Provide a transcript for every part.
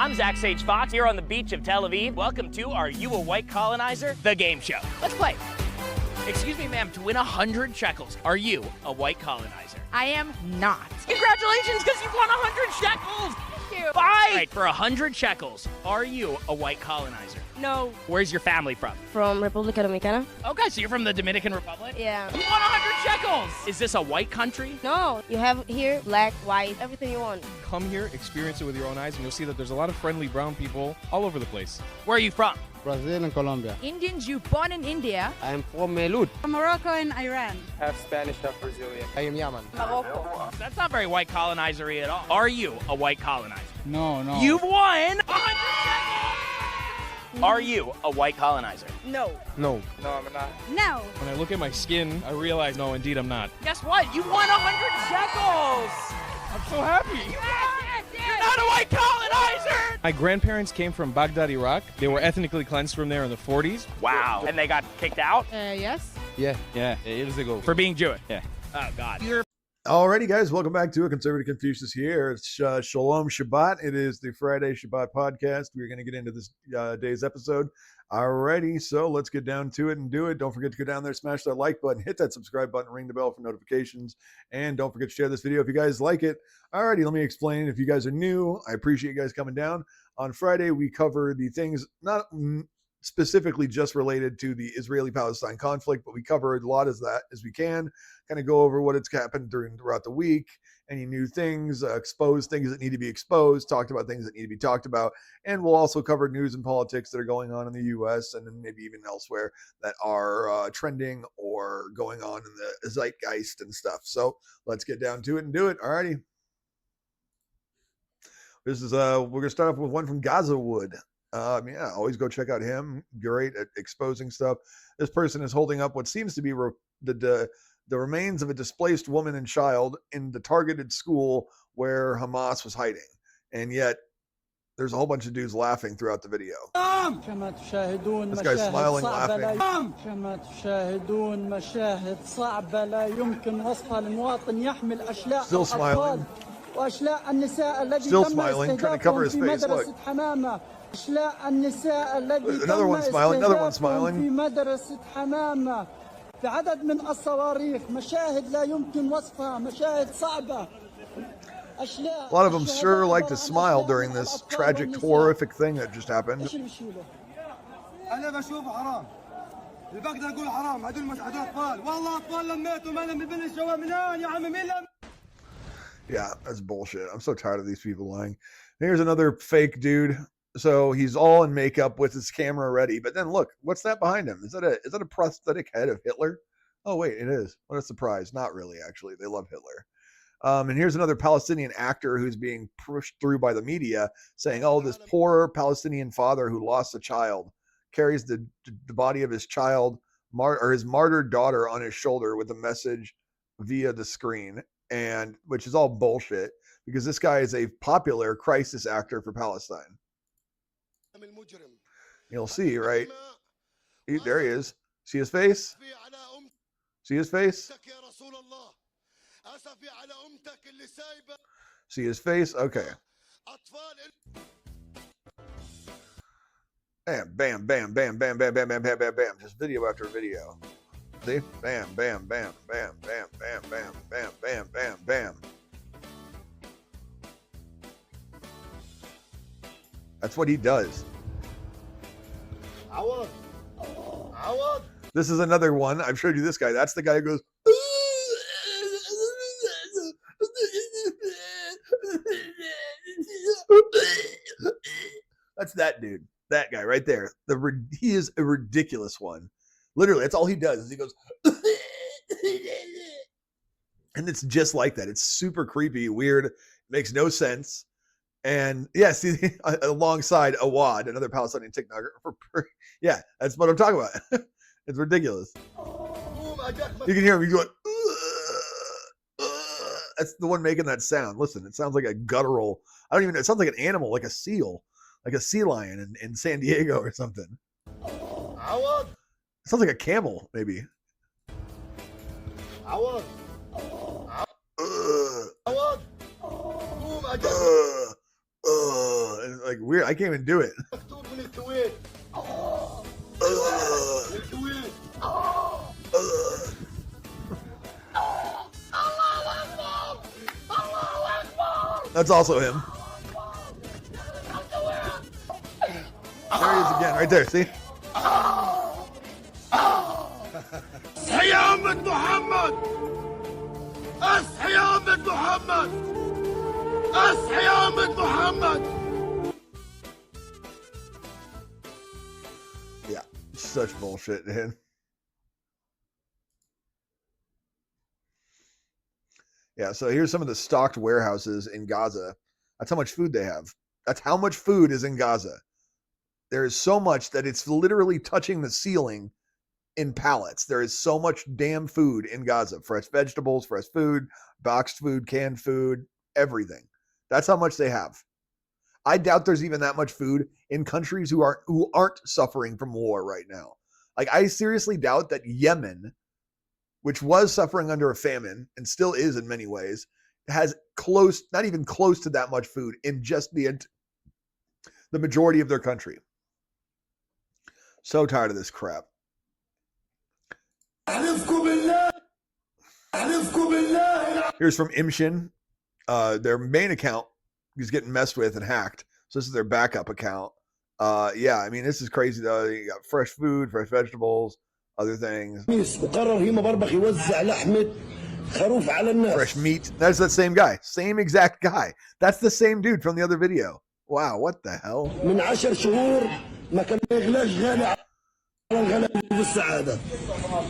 I'm Zach Sage Fox here on the beach of Tel Aviv. Welcome to Are You a White Colonizer? The game show. Let's play. Excuse me, ma'am, to win 100 shekels, are you a white colonizer? I am not. Congratulations, because you've won 100 shekels! Thank you. Bye! Right, for 100 shekels, are you a white colonizer? No. Where's your family from? From República Dominicana. Okay, so you're from the Dominican Republic? Yeah. You won 100 shekels! Is this a white country? No, you have here black, white, everything you want. Come here, experience it with your own eyes, and you'll see that there's a lot of friendly brown people all over the place. Where are you from? Brazil and Colombia. Indians, you born in India. I am from Pallywood. Morocco and Iran. Half Spanish, half Brazilian. I am Yemen. Morocco. That's not very white colonizer-y at all. Are you a white colonizer? No. You've won 100 shekels! Are you a white colonizer? No. No. No, I'm not. No. When I look at my skin, I realize, no, indeed, I'm not. Guess what? You won 100 shekels! I'm so happy. You're not a white colonizer! My grandparents came from Baghdad, Iraq. They were ethnically cleansed from there in the 40s. Wow. And they got kicked out? Yes. Yeah. Yeah, years ago. For being Jewish? Yeah. Oh, God. Alrighty, guys, welcome back to a Conservative Confucius here. It's Shalom Shabbat. It is the Friday Shabbat podcast. We're going to get into this day's episode. Alrighty, so let's get down to it and do it. Don't forget to go down there, smash that like button, hit that subscribe button, ring the bell for notifications, and don't forget to share this video if you guys like it. Alrighty, let me explain. If you guys are new, I appreciate you guys coming down. On Friday, we cover the things not specifically just related to the Israeli-Palestine conflict, but we cover a lot as that as we can, kind of go over what it's happened throughout the week, any new things, expose things that need to be exposed, talked about things that need to be talked about, and we'll also cover news and politics that are going on in the U.S. and then maybe even elsewhere that are trending or going on in the zeitgeist and stuff. So let's get down to it and do it. Alrighty. This is we're gonna start off with one from Gaza Wood. Yeah, always go check out him. Great at exposing stuff. This person is holding up what seems to be the remains of a displaced woman and child in the targeted school where Hamas was hiding. And yet there's a whole bunch of dudes laughing throughout the video. This guy's smiling, laughing. Still smiling. Still smiling, trying to cover his face. Look. Another one smiling, another one smiling. A lot of them sure like to smile during this tragic, horrific thing that just happened. Yeah, that's bullshit. I'm so tired of these people lying. Here's another fake dude. So he's all in makeup with his camera ready. But then look, what's that behind him? Is that a prosthetic head of Hitler? Oh, wait, it is. What a surprise. Not really, actually. They love Hitler. And here's another Palestinian actor who's being pushed through by the media saying, oh, this poor Palestinian father who lost a child carries the body of his child or his martyred daughter on his shoulder with a message via the screen, and which is all bullshit because this guy is a popular crisis actor for Palestine. You'll see, right? There he is. See his face? See his face? See his face? Okay. Bam, bam, bam, bam, bam, bam, bam, bam, bam, bam, bam. Just video after video. See? Bam, bam, bam, bam, bam, bam, bam, bam, bam, bam, bam. That's what he does. This is another one. I've showed you this guy. That's the guy who goes. That's that dude. That guy right there. He is a ridiculous one. Literally, that's all he does. Is he goes. And it's just like that. It's super creepy, weird. Makes no sense. And yeah, see, alongside Awad, another Palestinian TikToker. Yeah, that's what I'm talking about. It's ridiculous. You can hear him. He's going. That's the one making that sound. Listen, it sounds like a guttural. I don't even know. It sounds like an animal, like a seal, like a sea lion in San Diego or something. It sounds like a camel, maybe. like weird. I can't even do it. That's also him. There he is again, right there. See? Yeah, such bullshit, dude. Yeah, so here's some of the stocked warehouses in Gaza. That's how much food they have. That's how much food is in Gaza. There is so much that it's literally touching the ceiling in pallets. There is so much damn food in Gaza. Fresh vegetables, fresh food, boxed food, canned food, everything. That's how much they have. I doubt there's even that much food in countries who aren't suffering from war right now. Like, I seriously doubt that Yemen, which was suffering under a famine and still is in many ways, has not even close to that much food in just the majority of their country. So tired of this crap. Here's from ImIn. Their main account is getting messed with and hacked. So this is their backup account. Yeah, I mean, this is crazy though. You got fresh food, fresh vegetables, other things. Fresh meat. That's that same guy. Same exact guy. That's the same dude from the other video. Wow, what the hell?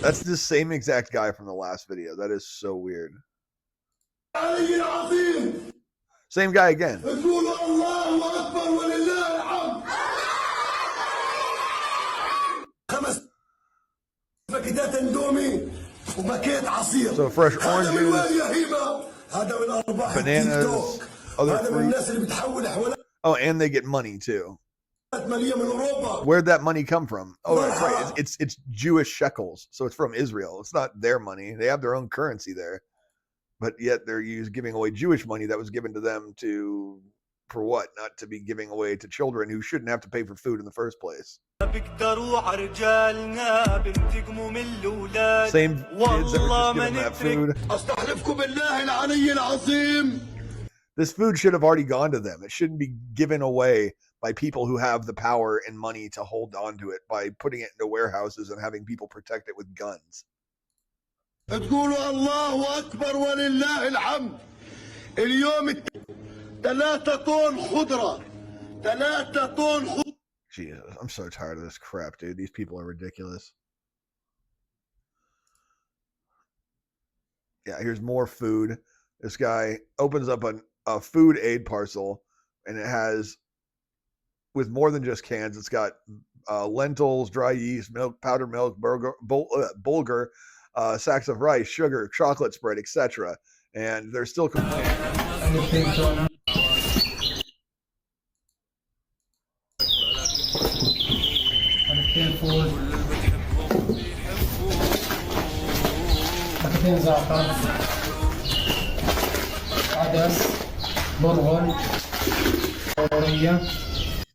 That's the same exact guy from the last video. That is so weird. Same guy again. So fresh oranges, bananas, other fruit. Oh, and they get money too. Where'd that money come from? Oh, that's right. It's Jewish shekels, so it's from Israel. It's not their money. They have their own currency there, but yet they're giving away Jewish money that was given to them for what? Not to be giving away to children who shouldn't have to pay for food in the first place. Same kids that were just giving that food. This food should have already gone to them. It shouldn't be given away by people who have the power and money to hold on to it by putting it into warehouses and having people protect it with guns. Jesus, I'm so tired of this crap, dude. These people are ridiculous. Yeah, here's more food. This guy opens up a food aid parcel, and it has, with more than just cans, it's got lentils, dry yeast, milk, powdered milk, bulgur, sacks of rice, sugar, chocolate spread, etc. And they're still complaining. عدس برغل طورية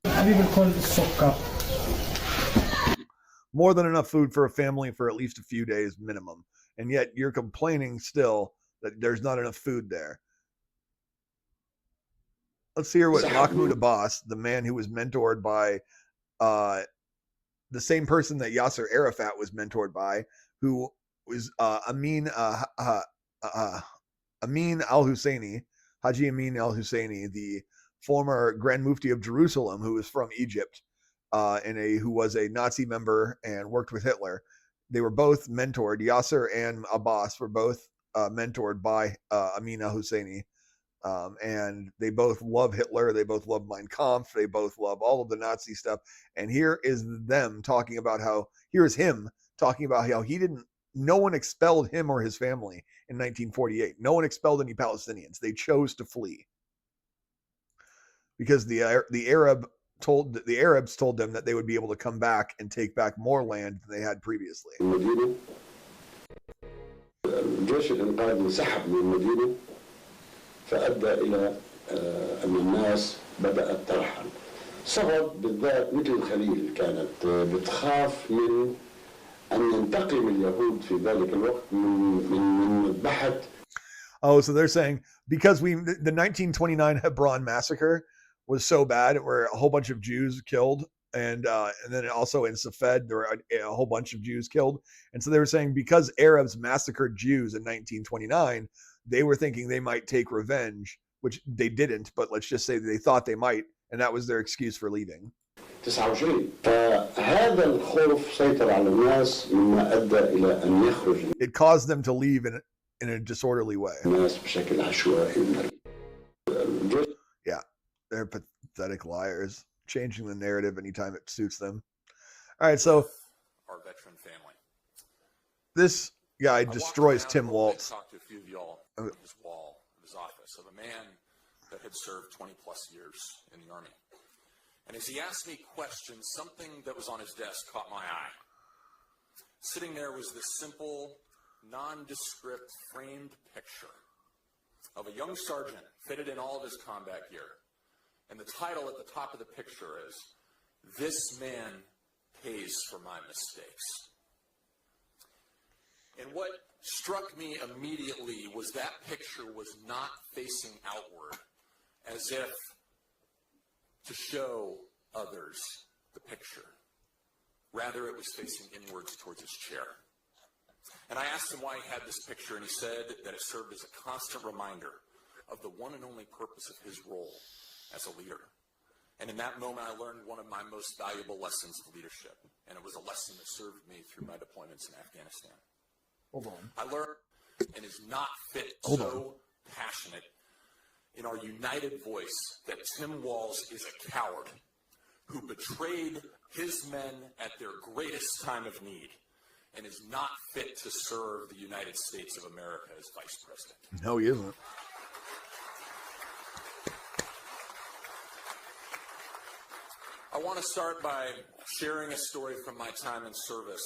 حبيب الكل السكر. More than enough food for a family for at least a few days minimum, and yet you're complaining still that there's not enough food there. Let's hear what Mahmoud Abbas, the man who was mentored by the same person that Yasser Arafat was mentored by, who was ImIn al-Husseini, Haji ImIn al-Husseini, the former Grand Mufti of Jerusalem, who was from Egypt, who was a Nazi member and worked with Hitler. They were both mentored. Yasser and Abbas were both mentored by ImIn al-Husseini. And they both love Hitler. They both love Mein Kampf. They both love all of the Nazi stuff. And here is him talking about how no one expelled him or his family in 1948. No one expelled any Palestinians. They chose to flee because the Arabs told them that they would be able to come back and take back more land than they had previously. الجيش الإنقاذ انسحب من المدينة فأدى إلى أن الناس بدأت ترحل صغر بالذات مثل الخليل كانت بتخاف من أن ينتقم اليهود في ذلك الوقت من مذبحة. Oh, so they're saying because the 1929 Hebron massacre was so bad, where a whole bunch of Jews killed, and then also in Safed there were a whole bunch of Jews killed, and so they were saying because Arabs massacred Jews in 1929, they were thinking they might take revenge, which they didn't, but let's just say they thought they might, and that was their excuse for leaving. 29 فهذا الخوف سيطر على الناس مما أدى إلى أن يخرج It caused them to leave in a disorderly way. الناس بشكل عشوائي. Yeah, they're pathetic liars, changing the narrative anytime it suits them. All right, so our veteran family. This guy destroys Tim Walz. I talked to a few of y'all on his wall of his office of a man that had served 20 plus years in the Army. And as he asked me questions, something that was on his desk caught my eye. Sitting there was this simple, nondescript, framed picture of a young sergeant fitted in all of his combat gear. And the title at the top of the picture is, "This Man Pays for My Mistakes." And what struck me immediately was that picture was not facing outward, as if to show others the picture. Rather, it was facing inwards towards his chair. And I asked him why he had this picture, and he said that it served as a constant reminder of the one and only purpose of his role as a leader. And in that moment, I learned one of my most valuable lessons of leadership, and it was a lesson that served me through my deployments in Afghanistan. Hold on. I learned, and is not fit passionate in our united voice, that Tim Walz is a coward who betrayed his men at their greatest time of need and is not fit to serve the United States of America as vice president. No, he isn't. I want to start by sharing a story from my time in service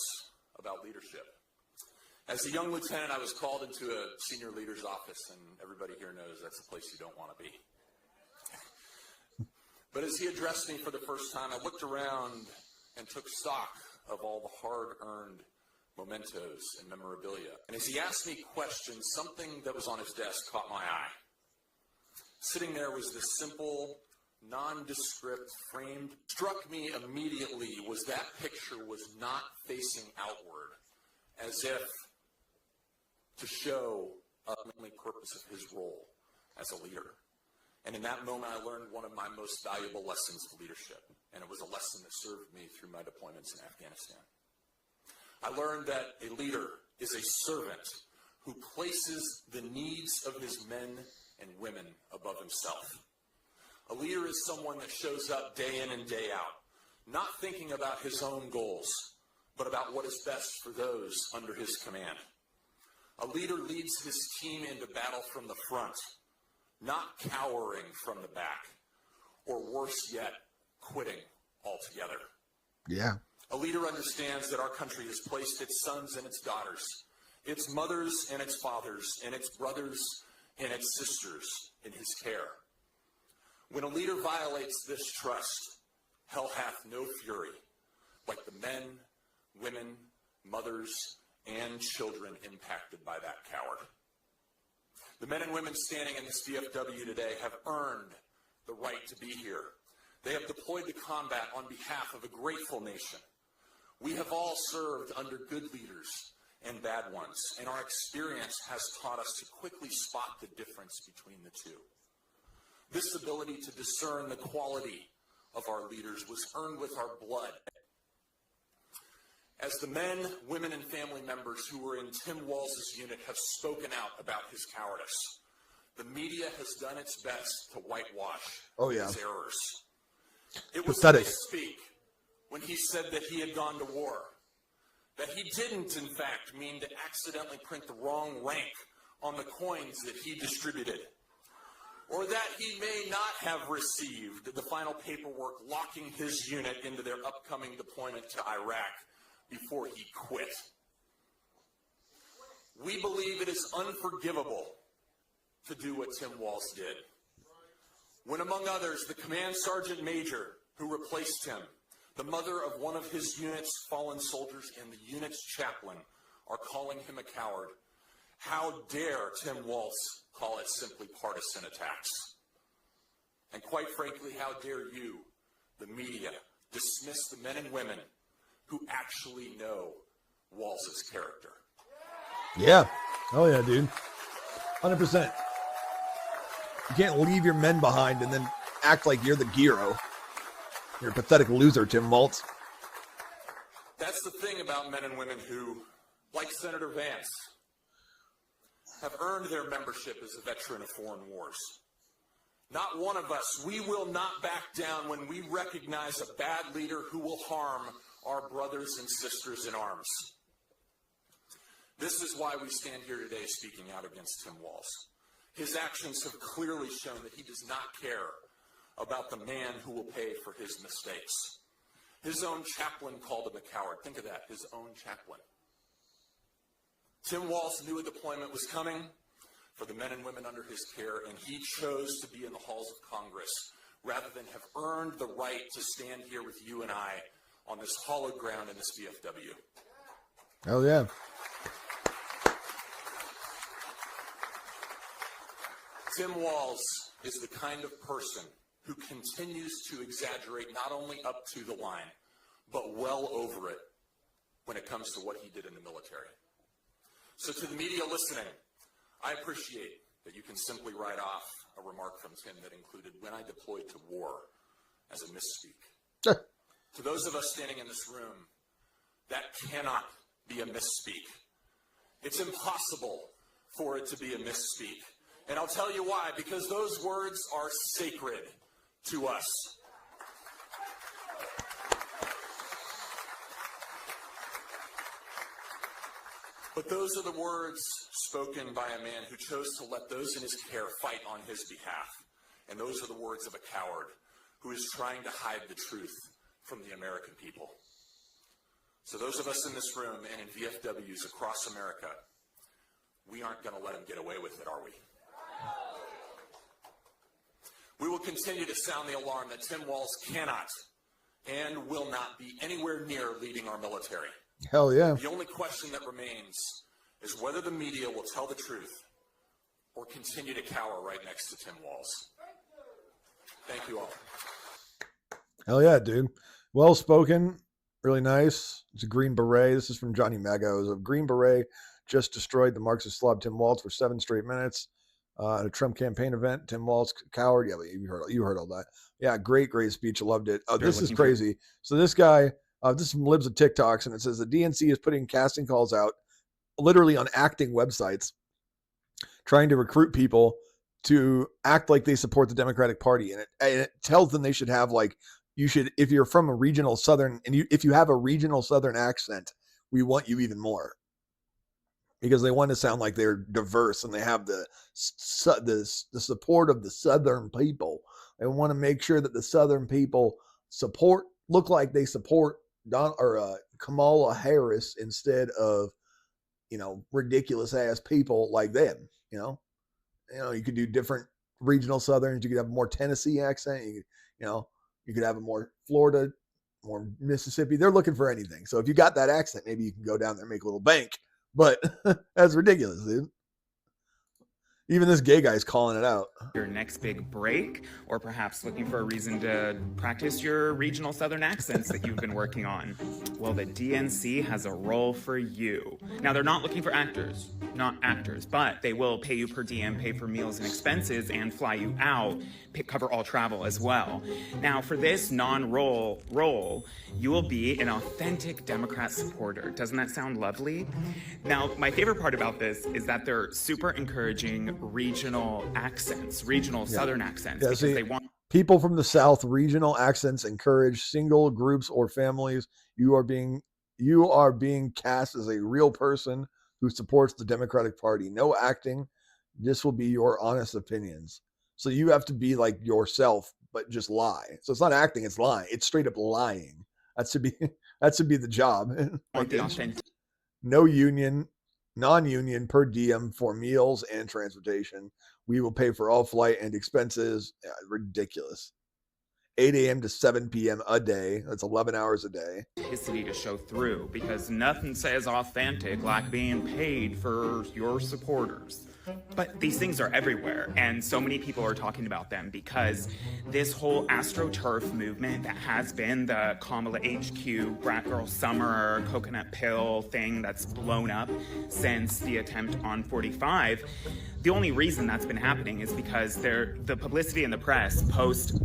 about leadership. As a young lieutenant, I was called into a senior leader's office, and everybody here knows that's a place you don't want to be. But as he addressed me for the first time, I looked around and took stock of all the hard-earned mementos and memorabilia. And as he asked me questions, something that was on his desk caught my eye. Sitting there was this simple, nondescript, framed. Struck me immediately was that picture was not facing outward, as if to show the only purpose of his role as a leader. And in that moment, I learned one of my most valuable lessons of leadership, and it was a lesson that served me through my deployments in Afghanistan. I learned that a leader is a servant who places the needs of his men and women above himself. A leader is someone that shows up day in and day out, not thinking about his own goals, but about what is best for those under his command. A leader leads his team into battle from the front, not cowering from the back, or worse yet, quitting altogether. Yeah. A leader understands that our country has placed its sons and its daughters, its mothers and its fathers, and its brothers and its sisters in his care. When a leader violates this trust, hell hath no fury, like the men, women, mothers, and children impacted by that coward. The men and women standing in this VFW today have earned the right to be here. They have deployed to combat on behalf of a grateful nation. We have all served under good leaders and bad ones, and our experience has taught us to quickly spot the difference between the two. This ability to discern the quality of our leaders was earned with our blood. As the men, women, and family members who were in Tim Walz's unit have spoken out about his cowardice, the media has done its best to whitewash his errors. It was a misspeak when he said that he had gone to war, that he didn't, in fact, mean to accidentally print the wrong rank on the coins that he distributed, or that he may not have received the final paperwork locking his unit into their upcoming deployment to Iraq before he quit. We believe it is unforgivable to do what Tim Walz did. When, among others, the command sergeant major who replaced him, the mother of one of his unit's fallen soldiers, and the unit's chaplain are calling him a coward. How dare Tim Walz call it simply partisan attacks? And quite frankly, how dare you, the media, dismiss the men and women who actually know Walz's character? Yeah. Oh, yeah, dude. 100%. You can't leave your men behind and then act like you're the hero. You're a pathetic loser, Tim Walz. That's the thing about men and women who, like Senator Vance, have earned their membership as a veteran of foreign wars. Not one of us, we will not back down when we recognize a bad leader who will harm our brothers and sisters in arms. This is why we stand here today speaking out against Tim Walz. His actions have clearly shown that he does not care about the man who will pay for his mistakes. His own chaplain called him a coward. Think of that, his own chaplain. Tim Walz knew a deployment was coming for the men and women under his care, and he chose to be in the halls of Congress rather than have earned the right to stand here with you and I on this hallowed ground in this VFW. Oh, yeah. Tim Walz is the kind of person who continues to exaggerate not only up to the line, but well over it when it comes to what he did in the military. So to the media listening, I appreciate that you can simply write off a remark from Tim that included "when I deployed to war" as a misspeak. To those of us standing in this room, that cannot be a misspeak. It's impossible for it to be a misspeak. And I'll tell you why, because those words are sacred to us. But those are the words spoken by a man who chose to let those in his care fight on his behalf. And those are the words of a coward who is trying to hide the truth from the American people. So those of us in this room and in VFWs across America, we aren't going to let him get away with it, are we? We will continue to sound the alarm that Tim Walz cannot and will not be anywhere near leading our military. Hell yeah. The only question that remains is whether the media will tell the truth or continue to cower right next to Tim Walz. Thank you all. Hell yeah, dude. Well spoken. Really nice. It's a Green Beret. This is from Johnny Magos. A Green Beret just destroyed the Marxist slob Tim Walz for 7 straight minutes. At a Trump campaign event, Tim Walz, coward. Yeah, but you heard all that. Yeah, great speech. I loved it. This is crazy. So this guy, this is from Libs of TikToks, and it says the DNC is putting casting calls out literally on acting websites, trying to recruit people to act like they support the Democratic Party. And it tells them they should have you should, if you're from a regional Southern, and if you have a regional Southern accent, we want you even more. Because they want to sound like they're diverse and they have the support of the Southern people. They want to make sure that the Southern people look like they support Kamala Harris instead of, ridiculous ass people like them. You could do different regional Southerns. You could have a more Tennessee accent. You could have a more Florida, more Mississippi. They're looking for anything. So if you got that accent, maybe you can go down there and make a little bank. But that's ridiculous, dude. Even this gay guy's calling it out. Your next big break, or perhaps looking for a reason to practice your regional Southern accents that you've been working on. Well, the DNC has a role for you. Now, they're not looking for actors, but they will pay you per diem, pay for meals and expenses, and fly you out, cover all travel as well. Now, for this non-role role, you will be an authentic Democrat supporter. Doesn't that sound lovely? Now, my favorite part about this is that they're super encouraging regional accents, Southern accents, because they want people from the South. Regional accents encourage single groups or families. You are being cast as a real person who supports the Democratic Party. No acting. This will be your honest opinions. So you have to be like yourself, but just lie. So it's not acting, it's lying. It's straight up lying. That should be the job. No union, non-union per diem for meals and transportation. We will pay for all flight and expenses. Yeah, ridiculous. 8 a.m. to 7 p.m. a day. That's 11 hours a day. Authenticity to show through, because nothing says authentic like being paid for your supporters. But these things are everywhere, and so many people are talking about them because this whole AstroTurf movement that has been the Kamala HQ, Brat Girl Summer, Coconut Pill thing that's blown up since the attempt on 45, the only reason that's been happening is because the publicity in the press post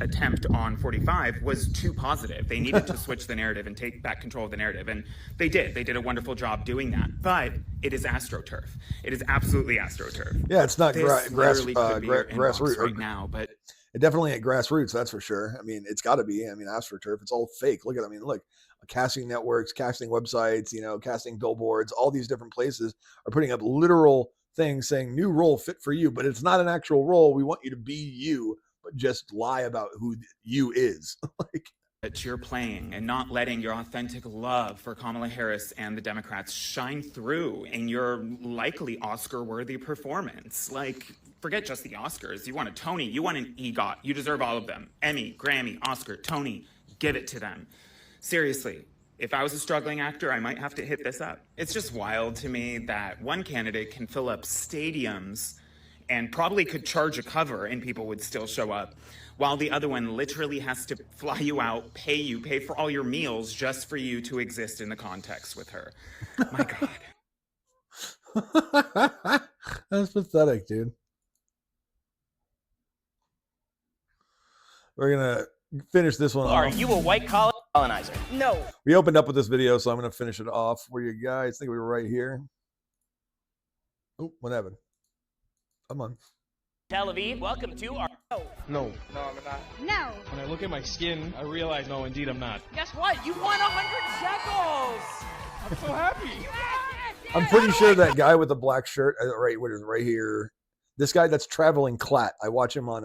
attempt on 45 was too positive. They needed to switch the narrative and take back control of the narrative, and they did. They did a wonderful job doing that. But it is AstroTurf. It is absolutely AstroTurf. Yeah, it's not grassroots right now, but it definitely ain't grassroots. That's for sure. I mean, it's got to be. I mean, AstroTurf. It's all fake. Look at. I mean, look, casting networks, casting websites, casting billboards. All these different places are putting up literal things saying new role fit for you, but it's not an actual role. We want you to be you, but just lie about who you is. that you're playing and not letting your authentic love for Kamala Harris and the Democrats shine through in your likely Oscar-worthy performance. Like, forget just the Oscars. You want a Tony, you want an EGOT. You deserve all of them. Emmy, Grammy, Oscar, Tony, give it to them. Seriously. If I was a struggling actor, I might have to hit this up. It's just wild to me that one candidate can fill up stadiums and probably could charge a cover and people would still show up, while the other one literally has to fly you out, pay for all your meals just for you to exist in the context with her. My God. That's pathetic, dude. We're going to finish this one off. Are you a white colonizer? No. We opened up with this video, so I'm going to finish it off for you guys. I think we were right here. Oh, what happened? Come on. Tel Aviv, welcome to our... No. No, I'm not. No. When I look at my skin, I realize, no, indeed, I'm not. Guess what? You won 100 shekels! I'm so happy. I'm pretty sure that guy with the black shirt, right here, this guy that's traveling Clat, I watch him on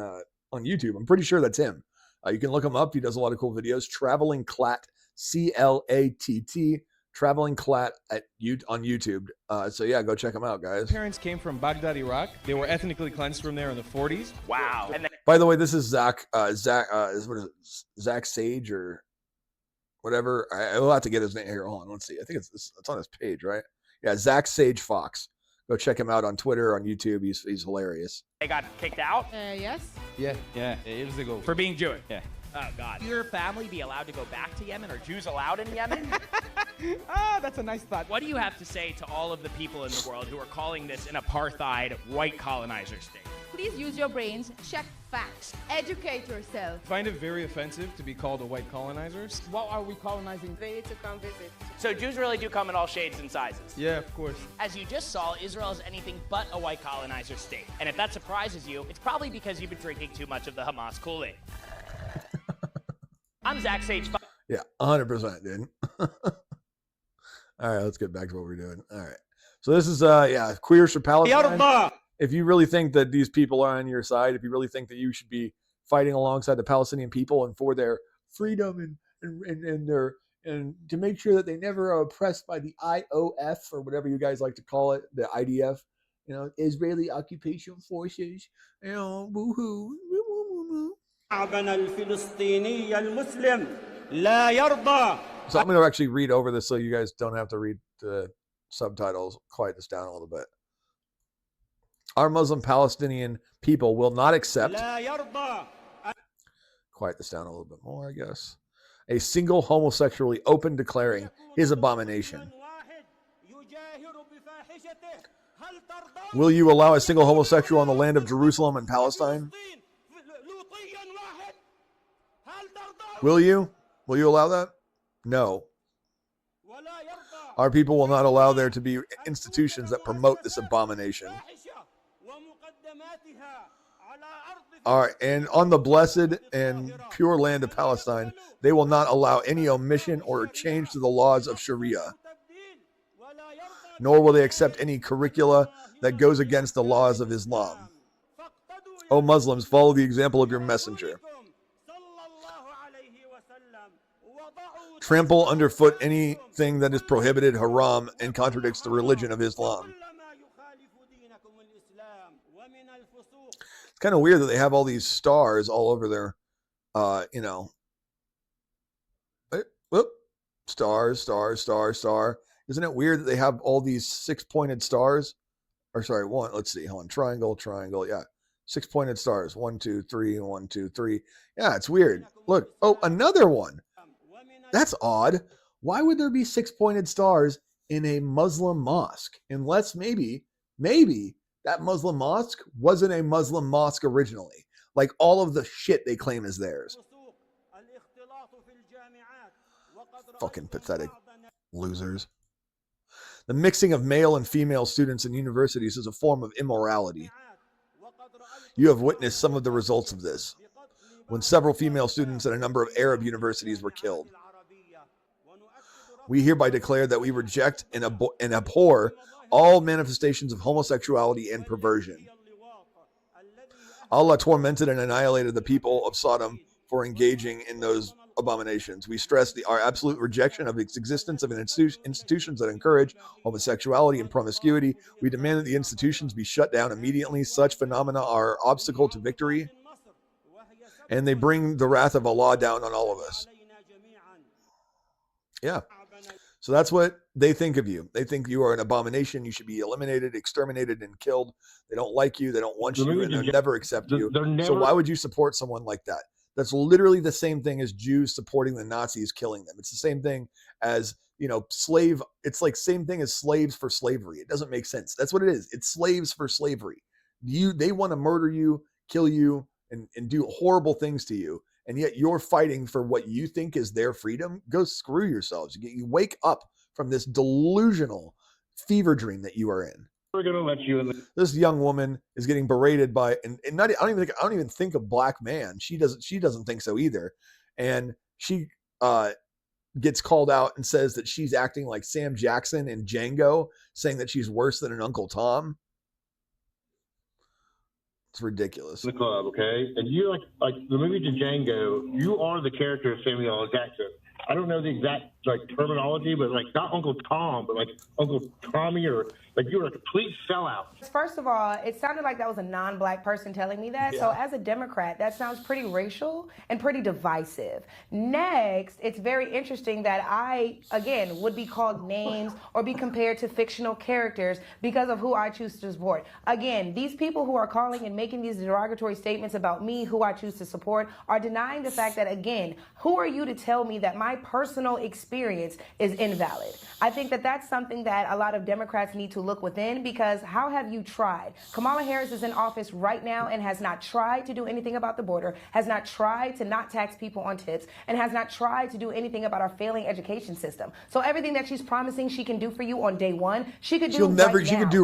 YouTube. I'm pretty sure that's him. You can look him up. He does a lot of cool videos. Traveling Clat, C-L-A-T-T, Traveling Clat on YouTube. So yeah, go check him out, guys. Parents came from Baghdad, Iraq. They were ethnically cleansed from there in the 40s. Wow. And then, By the way, this is Zach Sage or whatever. I'll have to get his name here. Hold on, let's see. I think it's on his page, right? Yeah, Zach Sage Fox. Go check him out on Twitter, on YouTube. He's hilarious. they got kicked out? Yes. Yeah, years ago. For being Jewish? Yeah. Oh, God. Your family be allowed to go back to Yemen? Are Jews allowed in Yemen? That's a nice thought. What do you have to say to all of the people in the world who are calling this an apartheid white colonizer state? Please use your brains. Check facts. Educate yourself. I find it very offensive to be called a white colonizer. What are we colonizing? They need to come visit. So Jews really do come in all shades and sizes. Yeah, of course. As you just saw, Israel is anything but a white colonizer state. And if that surprises you, it's probably because you've been drinking too much of the Hamas Kool-Aid. I'm Zach Sage. Yeah, 100%, dude. All right, let's get back to what we're doing. All right. So this is, Queers for Palestine. If you really think that these people are on your side, if you really think that you should be fighting alongside the Palestinian people and for their freedom and to make sure that they never are oppressed by the IOF or whatever you guys like to call it, the IDF, Israeli occupation forces, woohoo. So I'm going to actually read over this so you guys don't have to read the subtitles. Quiet this down a little bit. Our Muslim Palestinian people will not accept. Quiet this down a little bit more, I guess. A single homosexually open declaring his abomination. Will you allow a single homosexual on the land of Jerusalem and Palestine? Will you? Will you allow that? No. Our people will not allow there to be institutions that promote this abomination. All right, and on the blessed and pure land of Palestine, they will not allow any omission or change to the laws of Sharia, nor will they accept any curricula that goes against the laws of Islam. O Muslims, follow the example of your messenger. Trample underfoot anything that is prohibited, haram, and contradicts the religion of Islam. It's kind of weird that they have all these stars all over their You know, whoop, stars, stars, stars, star. Isn't it weird that they have all these 6-pointed stars? Or sorry, one. Let's see. Hold on. Triangle, triangle. Yeah. 6-pointed stars. 1, 2, 3, 1, 2, 3. Yeah, it's weird. Look. Oh, another one. That's odd. Why would there be 6-pointed stars in a Muslim mosque? Unless maybe that Muslim mosque wasn't a Muslim mosque originally. Like all of the shit they claim is theirs. Fucking pathetic losers. The mixing of male and female students in universities is a form of immorality. You have witnessed some of the results of this, when several female students at a number of Arab universities were killed. We hereby declare that we reject and abhor all manifestations of homosexuality and perversion. Allah tormented and annihilated the people of Sodom for engaging in those abominations. We stress our absolute rejection of its existence of institutions that encourage homosexuality and promiscuity. We demand that the institutions be shut down immediately. Such phenomena are obstacle to victory, and they bring the wrath of Allah down on all of us. Yeah. So that's what they think of you. They think you are an abomination. You should be eliminated, exterminated, and killed. They don't like you. They don't want you, and they'll never accept you. So why would you support someone like that? That's literally the same thing as Jews supporting the Nazis killing them. It's the same thing as, you know, slave. It's like same thing as slaves for slavery. It doesn't make sense. That's what it is. It's slaves for slavery. They want to murder you, kill you, and do horrible things to you. And yet you're fighting for what you think is their freedom. Go screw yourselves. You wake up from this delusional fever dream that you are in. We're going to let you in. This young woman is getting berated by, and not, I don't even think a black man. She doesn't think so either. And she gets called out and says that she's acting like Sam Jackson in Django, saying that she's worse than an Uncle Tom. It's ridiculous. The club, okay? And you like the movie Django, you are the character of Samuel L. Jackson. I don't know the exact terminology, but not Uncle Tom, but Uncle Tommy, or you were a complete sellout. First of all, it sounded like that was a non-black person telling me that. Yeah. So as a Democrat, that sounds pretty racial and pretty divisive. Next, it's very interesting that I, again, would be called names or be compared to fictional characters because of who I choose to support. Again, these people who are calling and making these derogatory statements about me, who I choose to support, are denying the fact that, again, who are you to tell me that my personal experience is invalid? I think that that's something that a lot of Democrats need to look within, because how have you tried? Kamala Harris is in office right now and has not tried to do anything about the border, has not tried to not tax people on tips, and has not tried to do anything about our failing education system. So everything that she's promising she can do for you on day one, she could do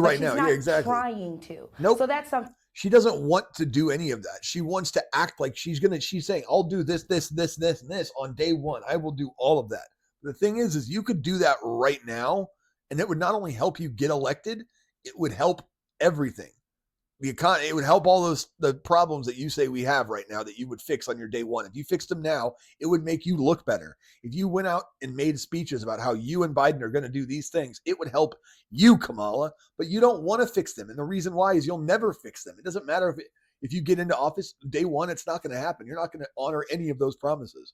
right now. Yeah, exactly. Trying to. Nope. So that's something. She doesn't want to do any of that. She wants to act like she's saying, I'll do this, this, this, this, and this on day one. I will do all of that. The thing is you could do that right now, and it would not only help you get elected, it would help everything. The economy, it would help all the problems that you say we have right now that you would fix on your day one. If you fixed them now, it would make you look better. If you went out and made speeches about how you and Biden are going to do these things, it would help you, Kamala, but you don't want to fix them. And the reason why is you'll never fix them. It doesn't matter if you get into office day one, it's not going to happen. You're not going to honor any of those promises.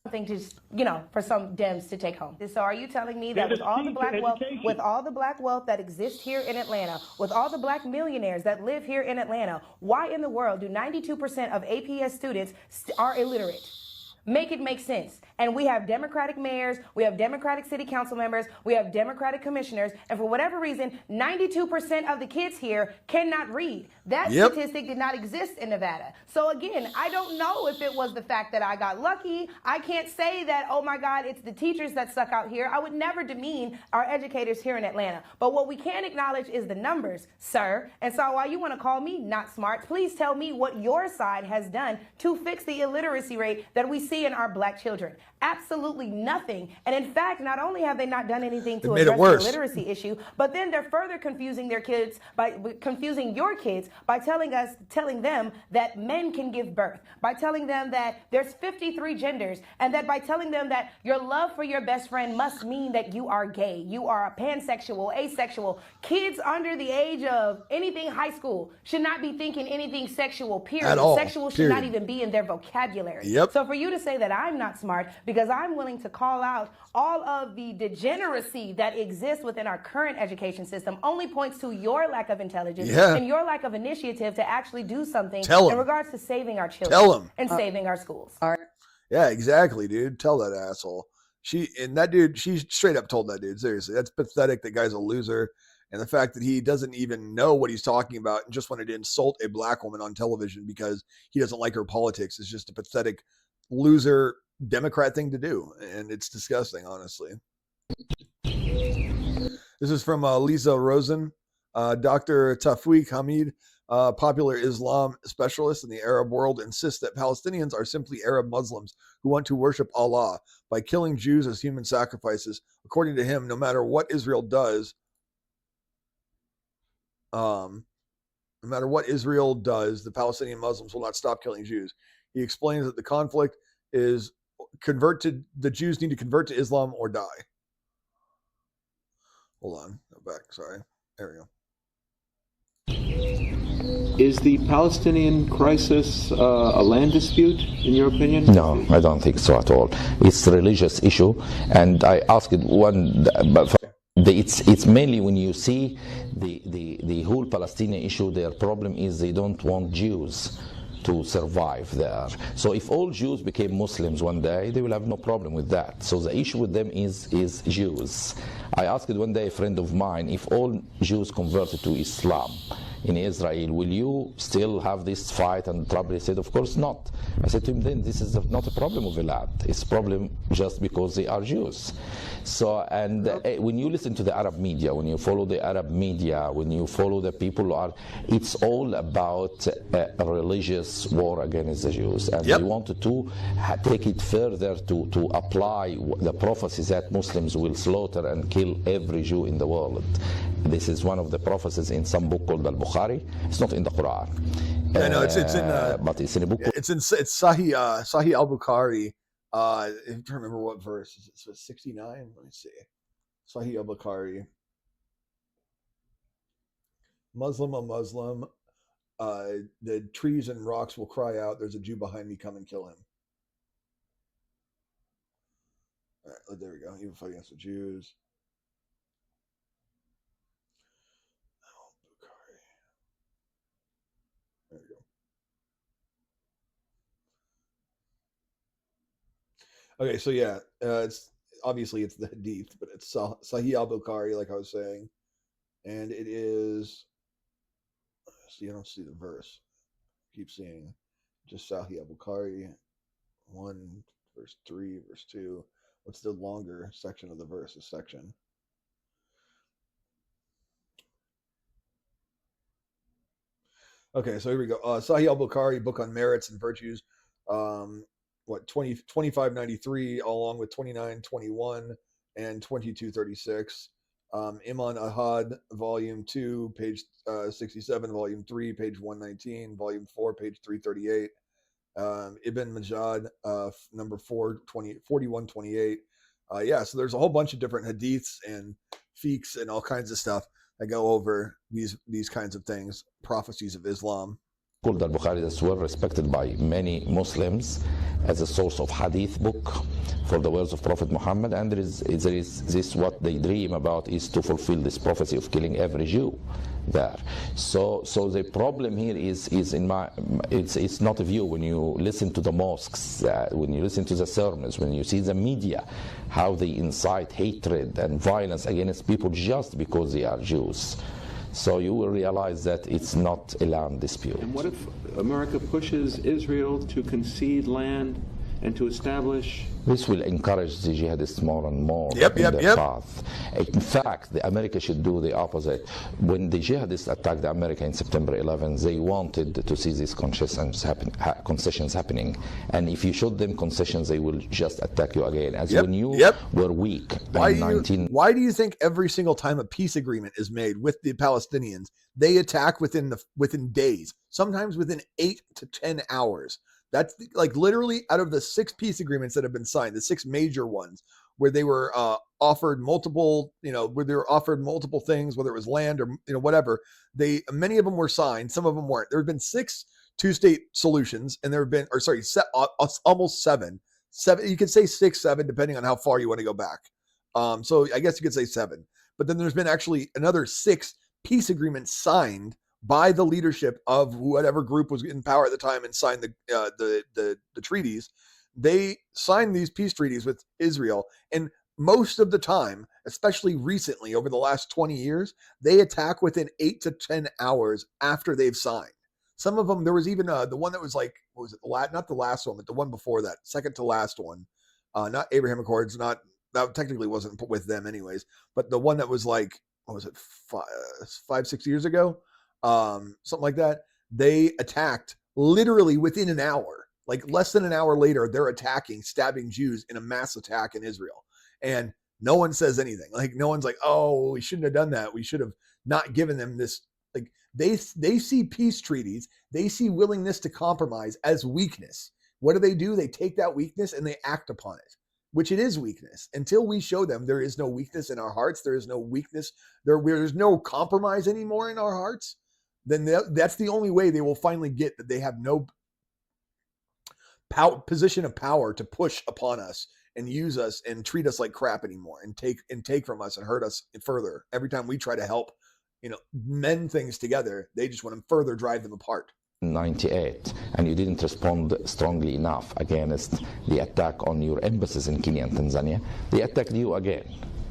Something to, for some Dems to take home. So are you telling me that with all the black wealth that exists here in Atlanta, with all the black millionaires that live here in Atlanta, why in the world do 92% of APS students are illiterate? Make it make sense. And we have Democratic mayors, we have Democratic city council members, we have Democratic commissioners, and for whatever reason, 92% of the kids here cannot read. That statistic did not exist in Nevada. So again, I don't know if it was the fact that I got lucky. I can't say that, oh my God, it's the teachers that suck out here. I would never demean our educators here in Atlanta. But what we can acknowledge is the numbers, sir. And so while you want to call me not smart, please tell me what your side has done to fix the illiteracy rate that we see see in our black children? Absolutely nothing. And in fact, not only have they not done anything to They made it address worse. the literacy issue, but then they're further confusing their kids by confusing your kids by telling them that men can give birth, by telling them that there's 53 genders, and that by telling them that your love for your best friend must mean that you are gay, you are pansexual, asexual. Kids under the age of anything high school should not be thinking anything sexual, period. At all, Sexual should not period. even be in their vocabulary. Yep. So for you to say that I'm not smart because I'm willing to call out all of the degeneracy that exists within our current education system only points to your lack of intelligence and your lack of initiative to actually do something in regards to saving our children and saving our schools. Yeah, exactly, dude. Tell that asshole. She straight up told that dude, seriously, that's pathetic. That guy's a loser. And the fact that he doesn't even know what he's talking about and just wanted to insult a black woman on television because he doesn't like her politics is just a pathetic loser Democrat thing to do. And it's disgusting, honestly. This is from Lisa Rosen. Dr. Tafweek Hamid, popular Islam specialist in the Arab world, insists that Palestinians are simply Arab Muslims who want to worship Allah by killing Jews as human sacrifices. According to him, no matter what Israel does, the Palestinian Muslims will not stop killing Jews. He explains that the conflict is the Jews need to convert to Islam or die. Hold on, go back. Sorry. There we go. Is the Palestinian crisis a land dispute, in your opinion? No, I don't think so at all. It's a religious issue, and I asked one, but it's mainly when you see the whole Palestinian issue, their problem is they don't want Jews to survive there. So if all Jews became Muslims one day, they will have no problem with that. So the issue with them is Jews. I asked one day a friend of mine, if all Jews converted to Islam in Israel, will you still have this fight and trouble? He said, of course not. I said to him, then this is not a problem of a land. It's a problem just because they are Jews. So, and when you listen to the Arab media, when you follow the Arab media, when you follow the people it's all about a religious war against the Jews. And they wanted to take it further to apply the prophecies that Muslims will slaughter and kill every Jew in the world. This is one of the prophecies in some book called Al-Bukhari. It's not in the Quran. I know it's in but it's in a book. It's Sahih Al-Bukhari. I don't remember what verse. Is it 69? Let me see. Sahih Al-Bukhari. Muslim, a Muslim. The trees and rocks will cry out, there's a Jew behind me, come and kill him. All right, there we go. Even fight against the Jews. There we go. Okay, so yeah, it's obviously it's the Hadith, but it's Sahih al-Bukhari, like I was saying, and it is. See, I don't see the verse. Keep seeing just Sahih al-Bukhari, 1 verse 3 verse 2. What's the longer section of the verse? A section. Okay, so here we go. Sahih al-Bukhari, book on merits and virtues. 2593 along with 2921 and 2236. ImIn Ahad, volume 2, page 67, volume 3, page 119, volume 4, page 338. Ibn Majad, number 4128. Yeah, so there's a whole bunch of different hadiths and fiqhs and all kinds of stuff that go over these kinds of things, prophecies of Islam. Called Al-Bukhari, that's well respected by many Muslims as a source of hadith book for the words of Prophet Muhammad, and there is this what they dream about is to fulfill this prophecy of killing every Jew there. So the problem here is it's not a view. When you listen to the mosques, when you listen to the sermons, when you see the media, how they incite hatred and violence against people just because they are Jews. So you will realize that it's not a land dispute. And what if America pushes Israel to concede land and to establish. This will encourage the jihadists more and more in their path. In fact, America should do the opposite. When the jihadists attacked America in September 11, they wanted to see these concessions happening. And if you showed them concessions, they will just attack you again. As when you were weak Why do you think every single time a peace agreement is made with the Palestinians, they attack within days, sometimes within 8 to 10 hours? That's like literally out of the 6 peace agreements that have been signed, the 6 major ones where they were offered multiple, where they were offered multiple things, whether it was land or whatever. Many of them were signed, some of them weren't. There have been 6 two-state solutions, and there have been, almost 7. You could say 6, 7, depending on how far you want to go back. So I guess you could say 7. But then there's been actually another 6 peace agreements signed by the leadership of whatever group was in power at the time and signed the treaties. They signed these peace treaties with Israel, and most of the time, especially recently over the last 20 years, they attack within 8 to 10 hours after they've signed. Some of them, there was even the one that was like, what was it? Not the last one, but the one before that, second to last one. Not Abraham Accords, that technically wasn't with them anyways, but the one that was like, what was it, 5-6 years ago? Something like that. They attacked literally within an hour, like less than an hour later, they're stabbing Jews in a mass attack in Israel. And no one says anything. Like no one's like, oh, we shouldn't have done that. We should have not given them this. Like they see peace treaties. They see willingness to compromise as weakness. What do? They take that weakness and they act upon it, which it is weakness. Until we show them there is no weakness in our hearts, there is no weakness, there's no compromise anymore in our hearts, then that's the only way they will finally get that they have no position of power to push upon us and use us and treat us like crap anymore and take from us and hurt us further. Every time we try to help, mend things together, they just want to further drive them apart. 98, and you didn't respond strongly enough against the attack on your embassies in Kenya and Tanzania. They attacked you again,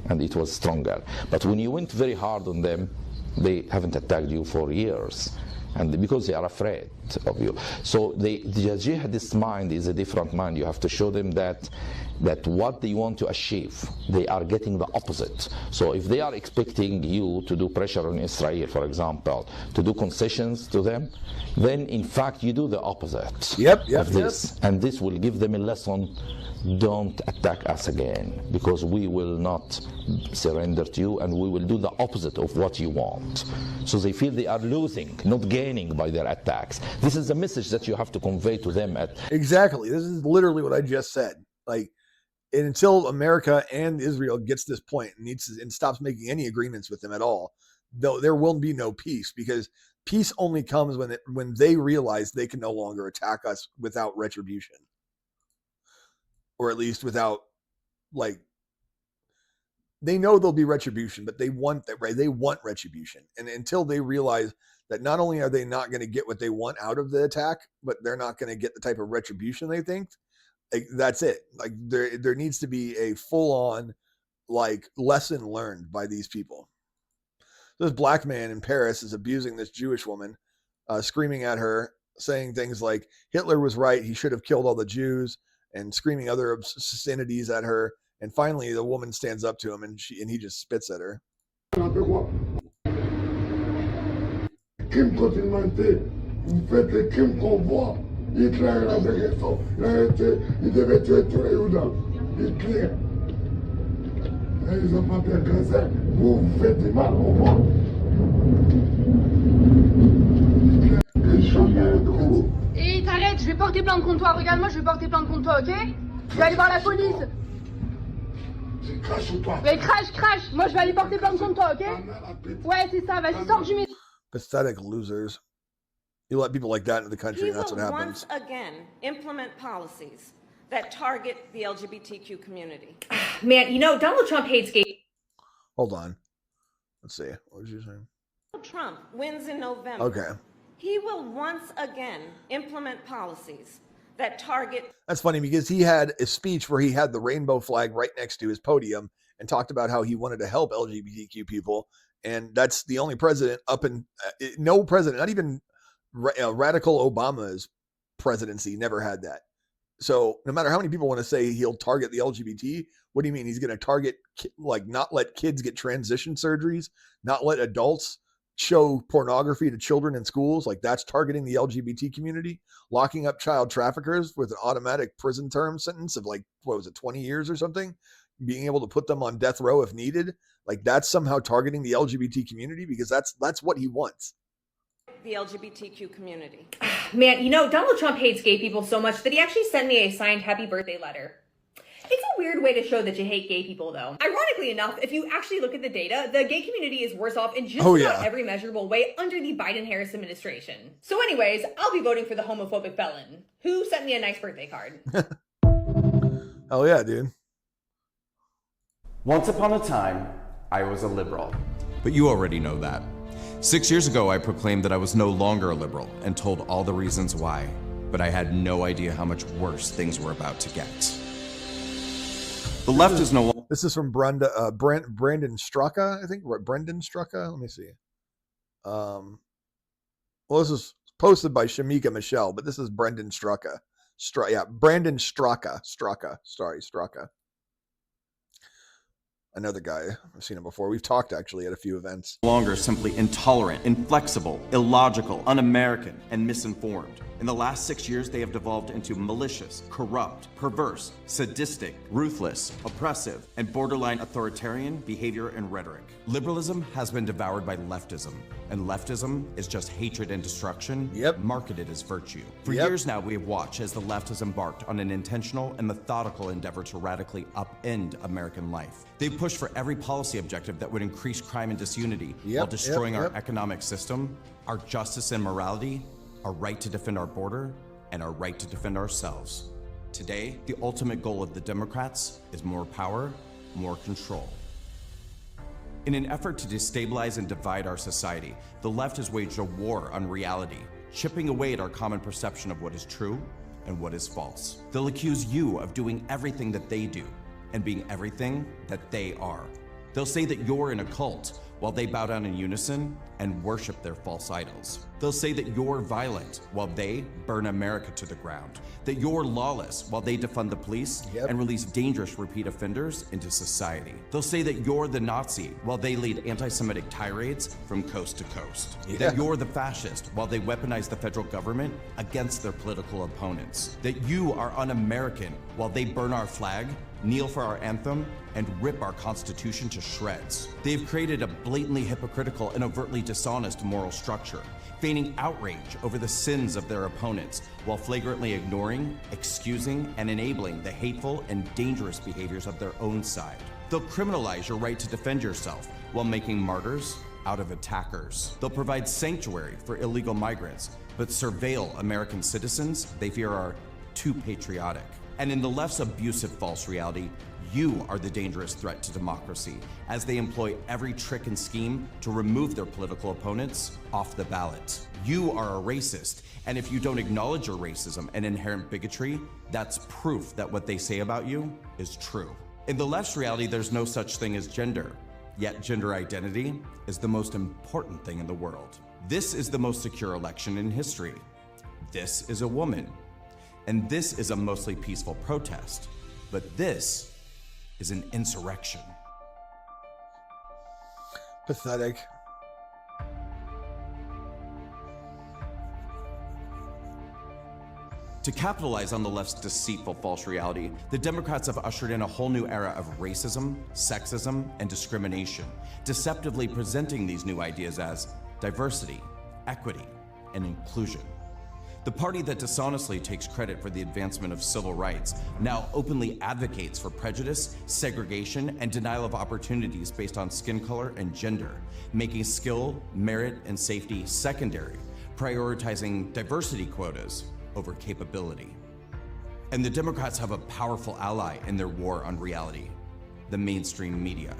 and it was stronger. But when you went very hard on them, they haven't attacked you for years, and because they are afraid of you. So the jihadist mind is a different mind. You have to show them that what they want to achieve, they are getting the opposite. So if they are expecting you to do pressure on Israel, for example, to do concessions to them, then in fact you do the opposite of this. And this will give them a lesson. Don't attack us again, because we will not surrender to you, and we will do the opposite of what you want. So they feel they are losing, not gaining by their attacks. This is the message that you have to convey to them. Exactly. This is literally what I just said. Like, and until America and Israel gets this point and stops making any agreements with them at all, though there will be no peace, because peace only comes when they realize they can no longer attack us without retribution. Or at least without, like, they know there'll be retribution, but they want that, right? They want retribution. And until they realize that not only are they not going to get what they want out of the attack, but they're not going to get the type of retribution they think, like, that's it. Like, there needs to be a full-on, like, lesson learned by these people. This black man in Paris is abusing this Jewish woman, screaming at her, saying things like, Hitler was right, he should have killed all the Jews, and screaming other obscenities at her. And finally, the woman stands up to him, and he just spits at her. Et t'arrêtes, je vais porter plainte contre toi. Regarde-moi, je vais porter plainte contre toi, ok? Je vais aller voir la police. Mais crache. Moi, je vais aller porter plainte contre toi, ok? Ouais, c'est ça. Vas-y, sors du métro. Pathetic losers. You let people like that into the country, and that's what happens. Once again implement policies that target the LGBTQ community. Man, Donald Trump hates gay. Hold on. Let's see. What was you saying? Trump wins in November. Okay. He will once again implement policies that target. That's funny, because he had a speech where he had the rainbow flag right next to his podium and talked about how he wanted to help LGBTQ people. And that's the only president no president, not even radical Obama's presidency, never had that. So no matter how many people want to say he'll target the LGBT, what do you mean? He's going to target, like, not let kids get transition surgeries, not let adults show pornography to children in schools? Like, that's targeting the LGBT community, locking up child traffickers with an automatic prison term sentence of, like, what was it, 20 years or something, being able to put them on death row if needed. Like, that's somehow targeting the LGBT community, because that's what he wants. The LGBTQ community. Man, you know, Donald Trump hates gay people so much that he actually sent me a signed happy birthday letter. It's a weird way to show that you hate gay people, though. Ironically enough, if you actually look at the data, the gay community is worse off in just about every measurable way under the Biden-Harris administration. So anyways, I'll be voting for the homophobic felon, who sent me a nice birthday card. Hell yeah, dude. Once upon a time, I was a liberal. But you already know that. 6 years ago, I proclaimed that I was no longer a liberal and told all the reasons why. But I had no idea how much worse things were about to get. The left is no longer... This is from Brandon Straka, I think. Brendan Straka? Let me see. Well, this is posted by Shamika Michelle, but this is Brendan Straka. Brandon Straka. Straka. Another guy. I've seen him before. We've talked, actually, at a few events. Longer simply intolerant, inflexible, illogical, un-American, and misinformed. In the last 6 years, they have devolved into malicious, corrupt, perverse, sadistic, ruthless, oppressive, and borderline authoritarian behavior and rhetoric. Liberalism has been devoured by leftism, and leftism is just hatred and destruction marketed as virtue. For years now, we have watched as the left has embarked on an intentional and methodical endeavor to radically upend American life. They've pushed for every policy objective that would increase crime and disunity while destroying our economic system, our justice and morality, our right to defend our border, and our right to defend ourselves. Today, the ultimate goal of the Democrats is more power, more control. In an effort to destabilize and divide our society, the left has waged a war on reality, chipping away at our common perception of what is true and what is false. They'll accuse you of doing everything that they do and being everything that they are. They'll say that you're in a cult while they bow down in unison and worship their false idols. They'll say that you're violent while they burn America to the ground, that you're lawless while they defund the police and release dangerous repeat offenders into society. They'll say that you're the Nazi while they lead anti-Semitic tirades from coast to coast, that you're the fascist while they weaponize the federal government against their political opponents, that you are un-American while they burn our flag, kneel for our anthem, and rip our Constitution to shreds. They've created a blatantly hypocritical and overtly dishonest moral structure, feigning outrage over the sins of their opponents while flagrantly ignoring, excusing, and enabling the hateful and dangerous behaviors of their own side. They'll criminalize your right to defend yourself while making martyrs out of attackers. They'll provide sanctuary for illegal migrants, but surveil American citizens they fear are too patriotic. And in the left's abusive false reality, you are the dangerous threat to democracy, as they employ every trick and scheme to remove their political opponents off the ballot. You are a racist, and if you don't acknowledge your racism and inherent bigotry, that's proof that what they say about you is true. In the left's reality, there's no such thing as gender, yet gender identity is the most important thing in the world. This is the most secure election in history. This is a woman. And this is a mostly peaceful protest, but this is an insurrection. Pathetic. To capitalize on the left's deceitful false reality, the Democrats have ushered in a whole new era of racism, sexism, and discrimination, deceptively presenting these new ideas as diversity, equity, and inclusion. The party that dishonestly takes credit for the advancement of civil rights now openly advocates for prejudice, segregation, and denial of opportunities based on skin color and gender, making skill, merit, and safety secondary, prioritizing diversity quotas over capability. And the Democrats have a powerful ally in their war on reality: the mainstream media.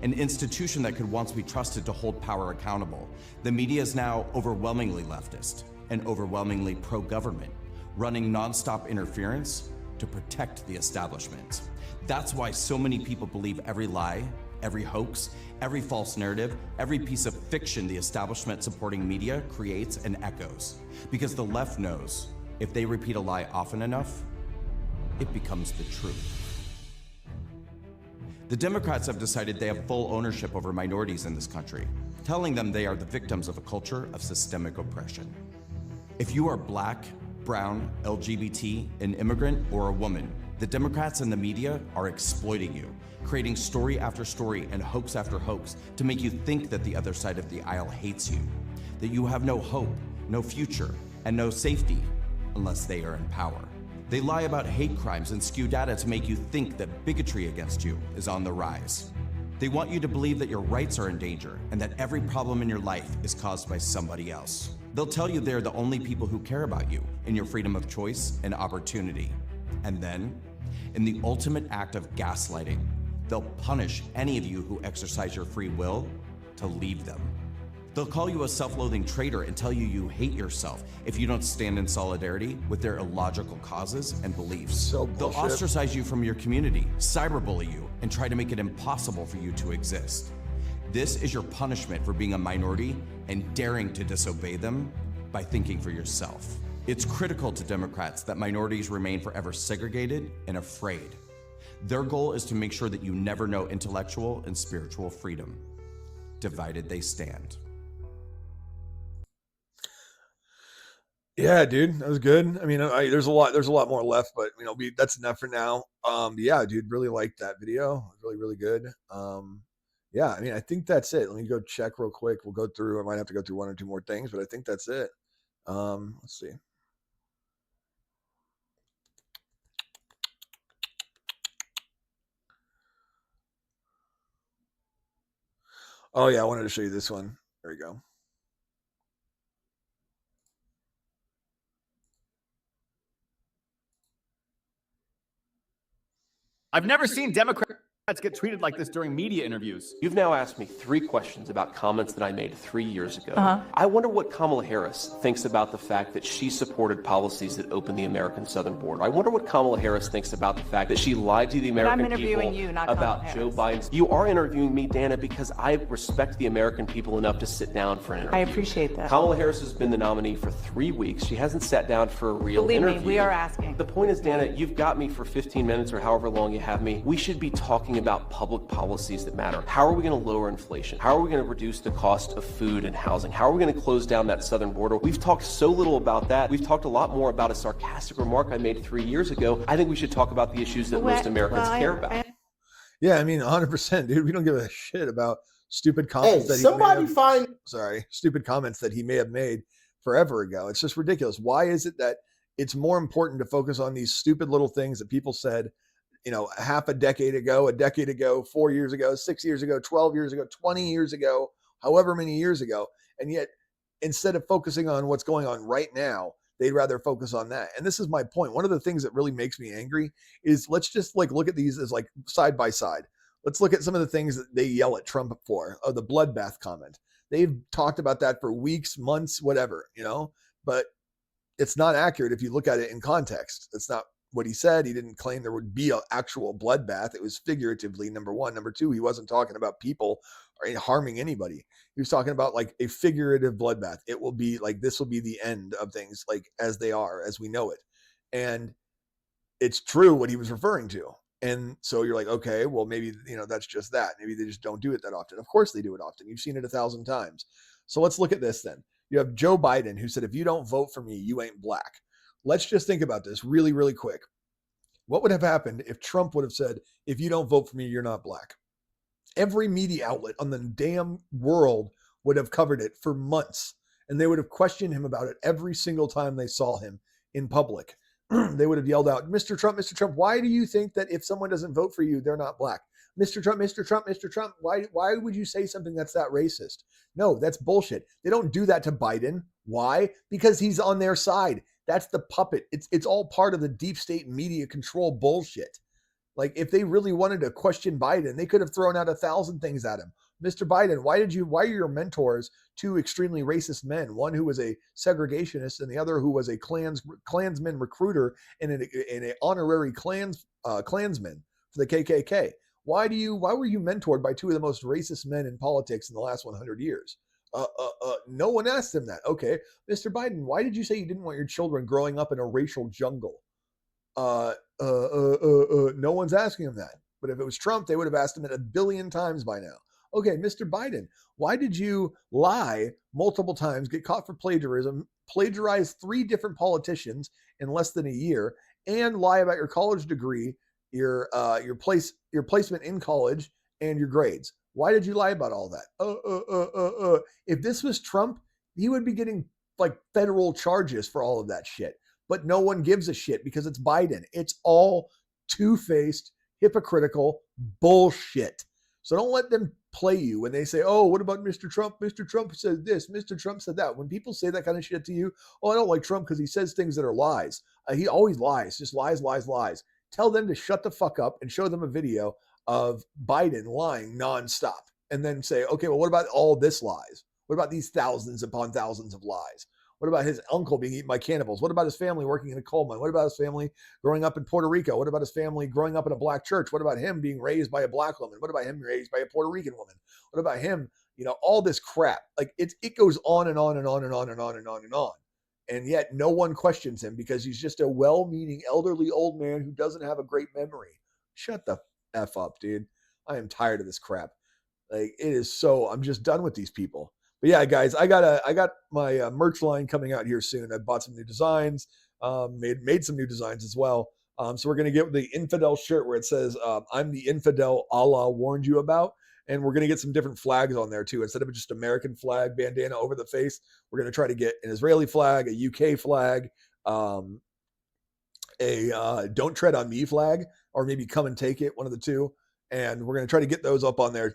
An institution that could once be trusted to hold power accountable, the media is now overwhelmingly leftist and overwhelmingly pro-government, running nonstop interference to protect the establishment. That's why so many people believe every lie, every hoax, every false narrative, every piece of fiction the establishment supporting media creates and echoes. Because the left knows if they repeat a lie often enough, it becomes the truth. The Democrats have decided they have full ownership over minorities in this country, telling them they are the victims of a culture of systemic oppression. If you are black, brown, LGBT, an immigrant, or a woman, the Democrats and the media are exploiting you, creating story after story and hoax after hoax to make you think that the other side of the aisle hates you, that you have no hope, no future, and no safety unless they are in power. They lie about hate crimes and skew data to make you think that bigotry against you is on the rise. They want you to believe that your rights are in danger and that every problem in your life is caused by somebody else. They'll tell you they're the only people who care about you and your freedom of choice and opportunity. And then, in the ultimate act of gaslighting, they'll punish any of you who exercise your free will to leave them. They'll call you a self-loathing traitor and tell you you hate yourself if you don't stand in solidarity with their illogical causes and beliefs. They'll ostracize you from your community, cyberbully you, and try to make it impossible for you to exist. This is your punishment for being a minority and daring to disobey them by thinking for yourself. It's critical to Democrats that minorities remain forever segregated and afraid. Their goal is to make sure that you never know intellectual and spiritual freedom. Divided they stand. Yeah, dude, that was good. I mean, there's a lot more left, but that's enough for now. Yeah, dude, really liked that video. Really good. Yeah, I mean, I think that's it. Let me go check real quick. We'll go through. I might have to go through one or two more things, but I think that's it. Let's see. Oh yeah, I wanted to show you this one. There we go. I've never seen Democrats get treated like this during media interviews. You've now asked me 3 questions about comments that I made 3 years ago. I wonder what Kamala Harris thinks about the fact that she supported policies that opened the American southern border. I wonder what Kamala Harris thinks about the fact that she lied to the American people about Joe Biden's. You are interviewing me, Dana, because I respect the American people enough to sit down for an interview. I appreciate that. Kamala Harris has been the nominee for 3 weeks. She hasn't sat down for a real interview. Believe me, we are asking. The point is, Dana, you've got me for 15 minutes or however long you have me. We should be talking about public policies that matter. How are we going to lower inflation? How are we going to reduce the cost of food and housing? How are we going to close down that southern border? We've talked so little about that. We've talked a lot more about a sarcastic remark I made 3 years ago. I think we should talk about the issues that most Americans care about. Yeah, I mean, 100%, dude. We don't give a shit about stupid comments stupid comments that he may have made forever ago. It's just ridiculous. Why is it that it's more important to focus on these stupid little things that people said, half a decade ago, 4 years ago, 6 years ago, 12 years ago, 20 years ago, however many years ago. And yet, instead of focusing on what's going on right now, they'd rather focus on that. And this is my point. One of the things that really makes me angry is let's just look at these as side by side. Let's look at some of the things that they yell at Trump for. The bloodbath comment. They've talked about that for weeks, months, whatever, but it's not accurate if you look at it in context. It's not what he said. He didn't claim there would be an actual bloodbath. It was figuratively, number one. Number two, he wasn't talking about people or harming anybody. He was talking about a figurative bloodbath. It will be this will be the end of things as they are, as we know it. And it's true what he was referring to. And so you're okay, well, maybe, that's just that. Maybe they just don't do it that often. Of course they do it often. You've seen it 1,000 times. So let's look at this then. You have Joe Biden, who said, if you don't vote for me, you ain't black. Let's just think about this really, really quick. What would have happened if Trump would have said, if you don't vote for me, you're not black? Every media outlet on the damn world would have covered it for months, and they would have questioned him about it every single time they saw him in public. They would have yelled out, Mr. Trump, why do you think that if someone doesn't vote for you, they're not black? Mr. Trump, why would you say something that's that racist? No, that's bullshit. They don't do that to Biden. Why? Because he's on their side. That's the puppet. It's all part of the deep state media control bullshit. If they really wanted to question Biden, they could have thrown out 1,000 things at him. Mr. Biden, why are your mentors 2 extremely racist men? One who was a segregationist and the other who was a Klansman recruiter and an honorary Klansman for the KKK. Why were you mentored by 2 of the most racist men in politics in the last 100 years? No one asked him that. Okay, Mr. Biden, why did you say you didn't want your children growing up in a racial jungle? No one's asking him that. But if it was Trump, they would have asked him it 1 billion times by now. Okay, Mr. Biden, why did you lie multiple times, get caught for plagiarism, plagiarize 3 different politicians in less than a year, and lie about your college degree, your placement in college, and your grades? Why did you lie about all that? If this was Trump, he would be getting like federal charges for all of that shit. But no one gives a shit because it's Biden. It's all two-faced, hypocritical bullshit. So don't let them play you when they say, oh, what about Mr. Trump? Mr. Trump said this. Mr. Trump said that. When people say that kind of shit to you, oh, I don't like Trump because he says things that are lies. He always lies, just lies, lies, lies. Tell them to shut the fuck up and show them a video of Biden lying nonstop. And then say, okay, well, what about all this lies? What about these thousands upon thousands of lies? What about his uncle being eaten by cannibals? What about his family working in a coal mine? What about his family growing up in Puerto Rico? What about his family growing up in a black church? What about him being raised by a black woman? What about him raised by a Puerto Rican woman? What about him? All this crap. Like it goes on and on and on and on and on and on and on. And yet no one questions him because he's just a well-meaning elderly old man who doesn't have a great memory. Shut the F up, dude. I am tired of this crap. Like it is so, I'm just done with these people. But yeah, guys, I got my merch line coming out here soon. I bought some new designs, made some new designs as well. So we're going to get the infidel shirt where it says, I'm the infidel Allah warned you about. And we're going to get some different flags on there too. Instead of just American flag bandana over the face, we're going to try to get an Israeli flag, a UK flag, a don't tread on me flag, or maybe come and take it, one of the two. And we're going to try to get those up on there.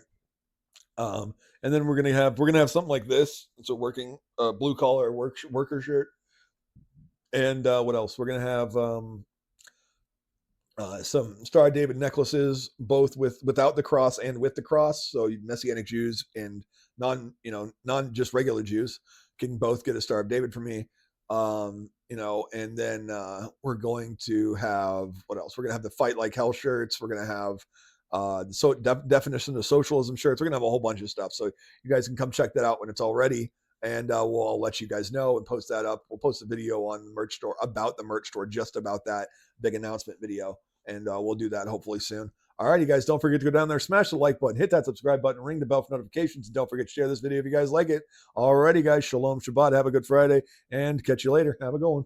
And then we're gonna have something like this. It's a working blue collar worker shirt. And what else? We're gonna have some Star of David necklaces, both without the cross and with the cross. So Messianic Jews and non just regular Jews can both get a Star of David from me. And then we're going to have what else? We're gonna have the Fight Like Hell shirts. We're gonna have definition of socialism shirts. We're gonna have a whole bunch of stuff, so you guys can come check that out when it's all ready, and we'll let you guys know and post that up. We'll post a video on the merch store about the merch store, just about that big announcement video, and we'll do that hopefully soon. All right, you guys, don't forget to go down there, smash the like button, hit that subscribe button, ring the bell for notifications, and don't forget to share this video if you guys like it. Alrighty, guys, shalom, Shabbat, have a good Friday, and catch you later. Have a good one.